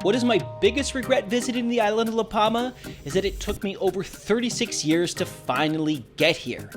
What is my biggest regret visiting the island of La Palma is that it took me over 36 years to finally get here.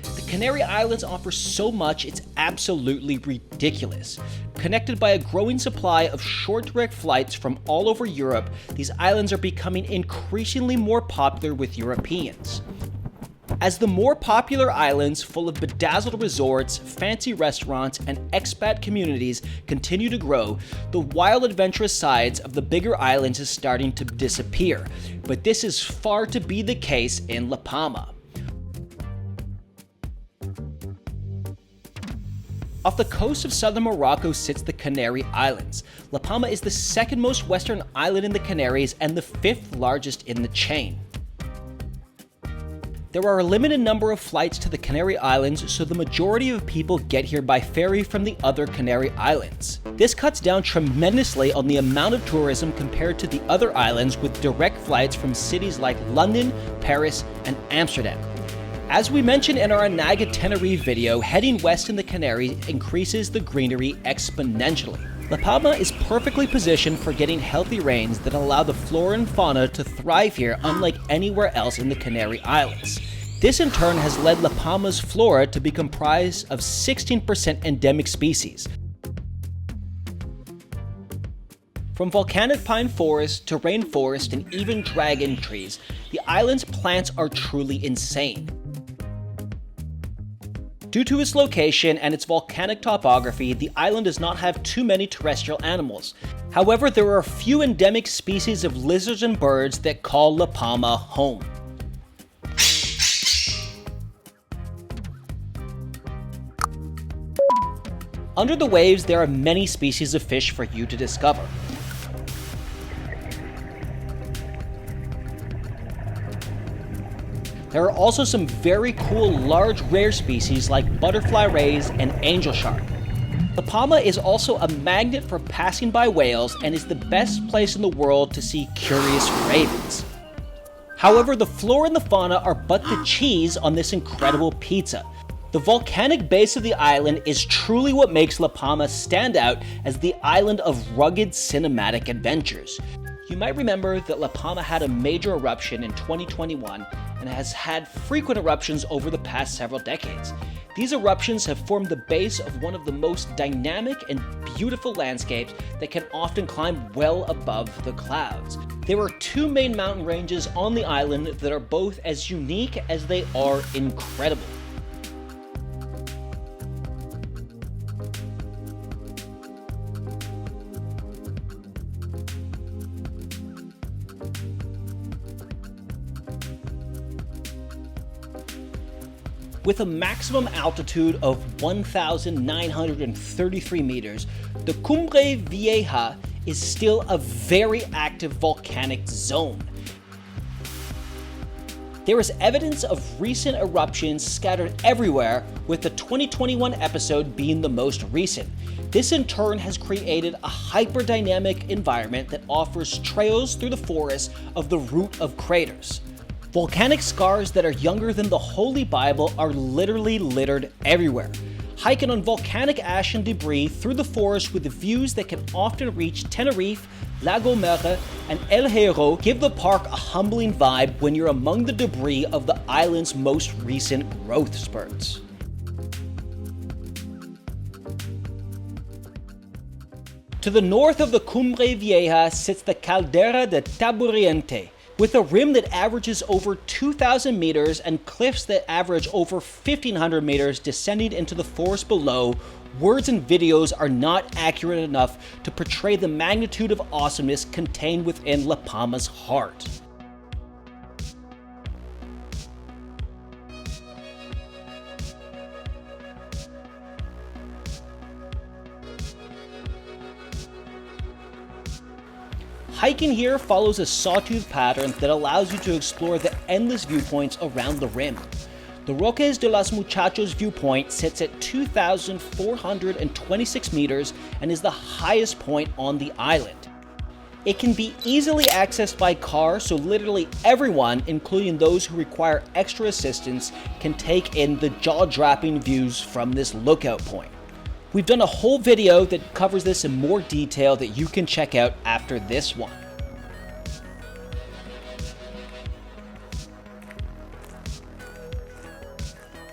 The Canary Islands offer so much, it's absolutely ridiculous. Connected by a growing supply of short direct flights from all over Europe, these islands are becoming increasingly more popular with Europeans. As the more popular islands full of bedazzled resorts, fancy restaurants, and expat communities continue to grow, the wild adventurous sides of the bigger islands is starting to disappear. But this is far to be the case in La Palma. Off the coast of southern Morocco sits the Canary Islands. La Palma is the second most western island in the Canaries and the fifth largest in the chain. There are a limited number of flights to the Canary Islands, so the majority of people get here by ferry from the other Canary Islands. This cuts down tremendously on the amount of tourism compared to the other islands with direct flights from cities like London, Paris, and Amsterdam. As we mentioned in our Itinerary video, heading west in the Canaries increases the greenery exponentially. La Palma is perfectly positioned for getting healthy rains that allow the flora and fauna to thrive here unlike anywhere else in the Canary Islands. This in turn has led La Palma's flora to be comprised of 16% endemic species. From volcanic pine forest to rainforest and even dragon trees, the island's plants are truly insane. Due to its location and its volcanic topography, the island does not have too many terrestrial animals. However, there are a few endemic species of lizards and birds that call La Palma home. Under the waves, there are many species of fish for you to discover. There are also some very cool large rare species like butterfly rays and angel shark. La Palma is also a magnet for passing by whales and is the best place in the world to see curious ravens. However, the flora and the fauna are but the cheese on this incredible pizza. The volcanic base of the island is truly what makes La Palma stand out as the island of rugged cinematic adventures. You might remember that La Palma had a major eruption in 2021 and has had frequent eruptions over the past several decades. These eruptions have formed the base of one of the most dynamic and beautiful landscapes that can often climb well above the clouds. There are two main mountain ranges on the island that are both as unique as they are incredible. With a maximum altitude of 1,933 meters, the Cubre Vieja is still a very active volcanic zone. There is evidence of recent eruptions scattered everywhere, with the 2021 episode being the most recent. This in turn has created a hyperdynamic environment that offers trails through the forest of the root of craters. Volcanic scars that are younger than the Holy Bible are literally littered everywhere. Hiking on volcanic ash and debris through the forest with views that can often reach Tenerife, La Gomera, and El Hierro give the park a humbling vibe when you're among the debris of the island's most recent growth spurts. To the north of the Cubre Vieja sits the Caldera de Taburiente, with a rim that averages over 2,000 meters and cliffs that average over 1,500 meters descending into the forest below. Words and videos are not accurate enough to portray the magnitude of awesomeness contained within La Palma's heart. Hiking here follows a sawtooth pattern that allows you to explore the endless viewpoints around the rim. The Roques de los Muchachos viewpoint sits at 2,426 meters and is the highest point on the island. It can be easily accessed by car, so literally everyone, including those who require extra assistance, can take in the jaw-dropping views from this lookout point. We've done a whole video that covers this in more detail that you can check out after this one.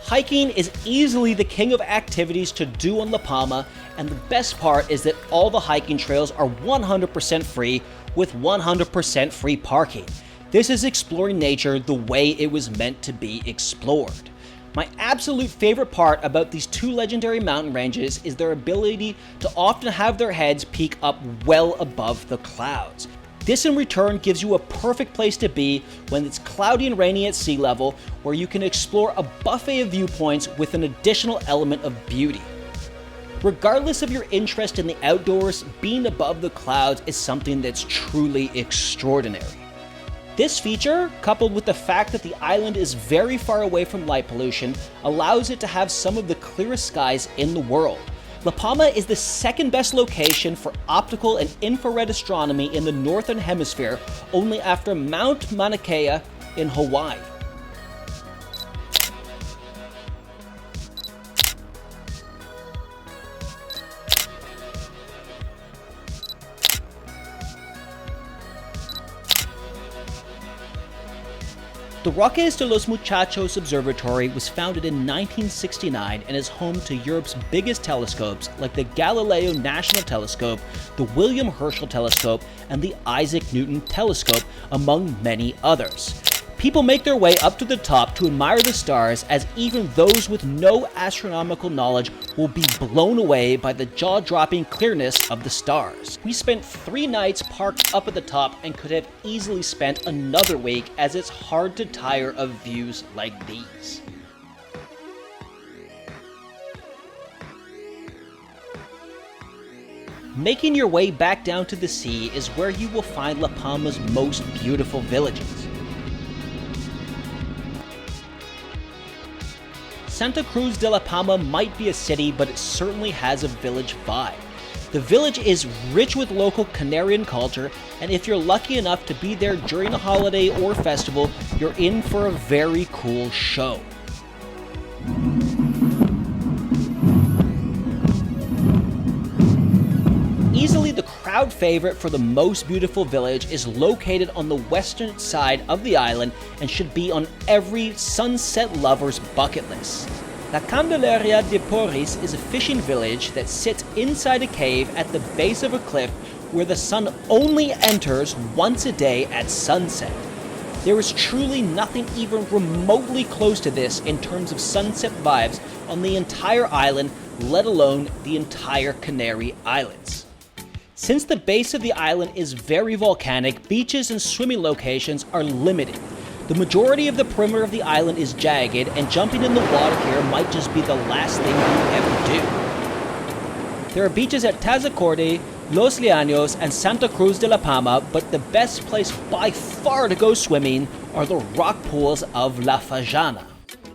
Hiking is easily the king of activities to do on La Palma, and the best part is that all the hiking trails are 100% free with 100% free parking. This is exploring nature the way it was meant to be explored. My absolute favorite part about these two legendary mountain ranges is their ability to often have their heads peek up well above the clouds. This in return gives you a perfect place to be when it's cloudy and rainy at sea level, where you can explore a buffet of viewpoints with an additional element of beauty. Regardless of your interest in the outdoors, being above the clouds is something that's truly extraordinary. This feature, coupled with the fact that the island is very far away from light pollution, allows it to have some of the clearest skies in the world. La Palma is the second best location for optical and infrared astronomy in the Northern Hemisphere, only after Mount Mauna Kea in Hawaii. The Roques de los Muchachos Observatory was founded in 1969 and is home to Europe's biggest telescopes like the Galileo National Telescope, the William Herschel Telescope, and the Isaac Newton Telescope, among many others. People make their way up to the top to admire the stars, as even those with no astronomical knowledge will be blown away by the jaw-dropping clearness of the stars. We spent 3 nights parked up at the top and could have easily spent another week, as it's hard to tire of views like these. Making your way back down to the sea is where you will find La Palma's most beautiful villages. Santa Cruz de La Palma might be a city, but it certainly has a village vibe. The village is rich with local Canarian culture, and if you're lucky enough to be there during a holiday or festival, you're in for a very cool show. Easily the crowd favorite for the most beautiful village is located on the western side of the island and should be on every sunset lover's bucket list. La Candelaria de Porís is a fishing village that sits inside a cave at the base of a cliff where the sun only enters once a day at sunset. There is truly nothing even remotely close to this in terms of sunset vibes on the entire island, let alone the entire Canary Islands. Since the base of the island is very volcanic, beaches and swimming locations are limited. The majority of the perimeter of the island is jagged, and jumping in the water here might just be the last thing you ever do. There are beaches at Tazacorte, Los Llanos, and Santa Cruz de La Palma, but the best place by far to go swimming are the rock pools of La Fajana.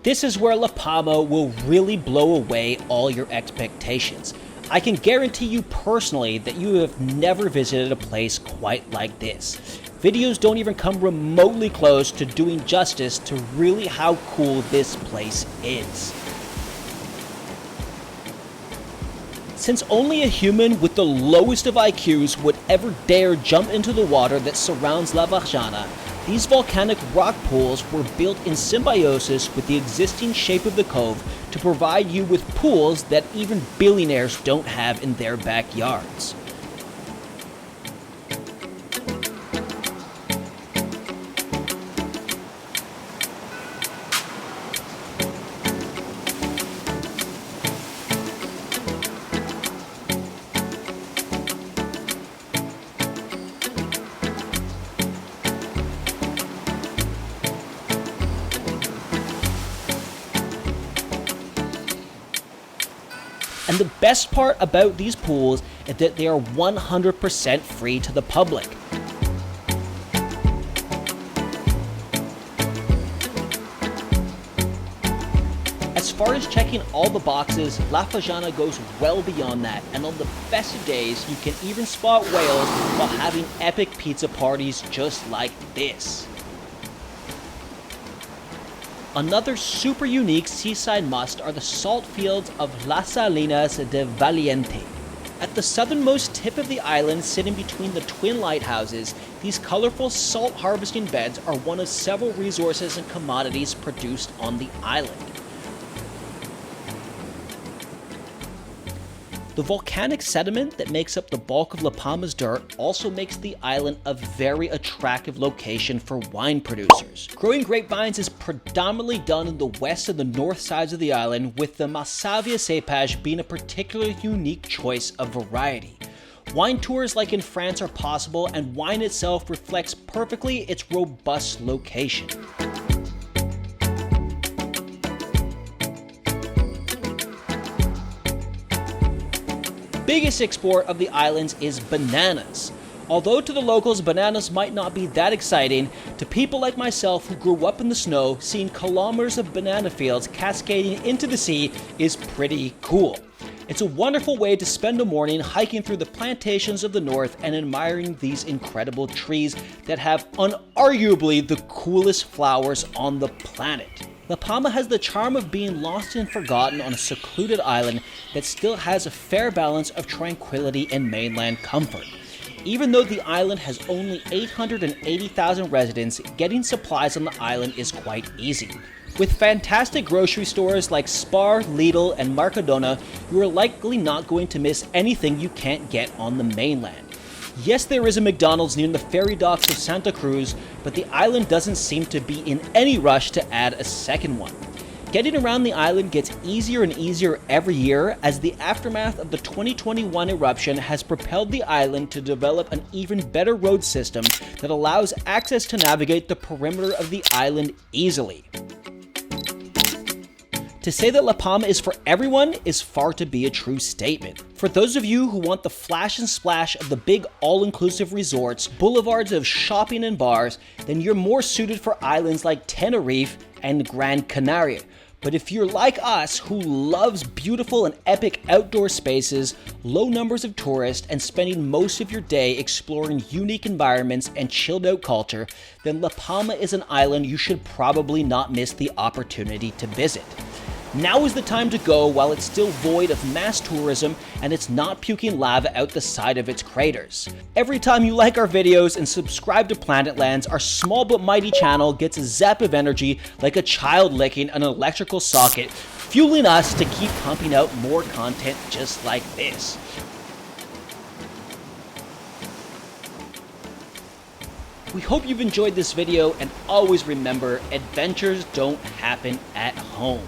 This is where La Palma will really blow away all your expectations. I can guarantee you personally that you have never visited a place quite like this. Videos don't even come remotely close to doing justice to really how cool this place is. Since only a human with the lowest of IQs would ever dare jump into the water that surrounds La Fajana, these volcanic rock pools were built in symbiosis with the existing shape of the cove to provide you with pools that even billionaires don't have in their backyards. And the best part about these pools is that they are 100% free to the public. As far as checking all the boxes, La Fajana goes well beyond that, and on the best of days, you can even spot whales while having epic pizza parties just like this. Another super unique seaside must are the salt fields of Las Salinas de Fuencaliente. At the southernmost tip of the island, sitting between the twin lighthouses, these colorful salt harvesting beds are one of several resources and commodities produced on the island. The volcanic sediment that makes up the bulk of La Palma's dirt also makes the island a very attractive location for wine producers. Growing grapevines is predominantly done in the west and the north sides of the island, with the Masavia cepage being a particularly unique choice of variety. Wine tours like in France are possible, and wine itself reflects perfectly its robust location. Biggest export of the islands is bananas. Although to the locals bananas might not be that exciting, to people like myself who grew up in the snow, seeing kilometers of banana fields cascading into the sea is pretty cool. It's a wonderful way to spend a morning hiking through the plantations of the north and admiring these incredible trees that have unarguably the coolest flowers on the planet. La Palma has the charm of being lost and forgotten on a secluded island that still has a fair balance of tranquility and mainland comfort. Even though the island has only 880,000 residents, getting supplies on the island is quite easy. With fantastic grocery stores like Spar, Lidl, and Mercadona, you are likely not going to miss anything you can't get on the mainland. Yes, there is a McDonald's near the ferry docks of Santa Cruz, but the island doesn't seem to be in any rush to add a second one. Getting around the island gets easier and easier every year, as the aftermath of the 2021 eruption has propelled the island to develop an even better road system that allows access to navigate the perimeter of the island easily. To say that La Palma is for everyone is far to be a true statement. For those of you who want the flash and splash of the big all-inclusive resorts, boulevards of shopping and bars, then you're more suited for islands like Tenerife and Gran Canaria. But if you're like us, who loves beautiful and epic outdoor spaces, low numbers of tourists, and spending most of your day exploring unique environments and chilled out culture, then La Palma is an island you should probably not miss the opportunity to visit. Now is the time to go while it's still void of mass tourism and it's not puking lava out the side of its craters. Every time you like our videos and subscribe to Planetlands, our small but mighty channel gets a zap of energy like a child licking an electrical socket, fueling us to keep pumping out more content just like this. We hope you've enjoyed this video, and always remember, adventures don't happen at home.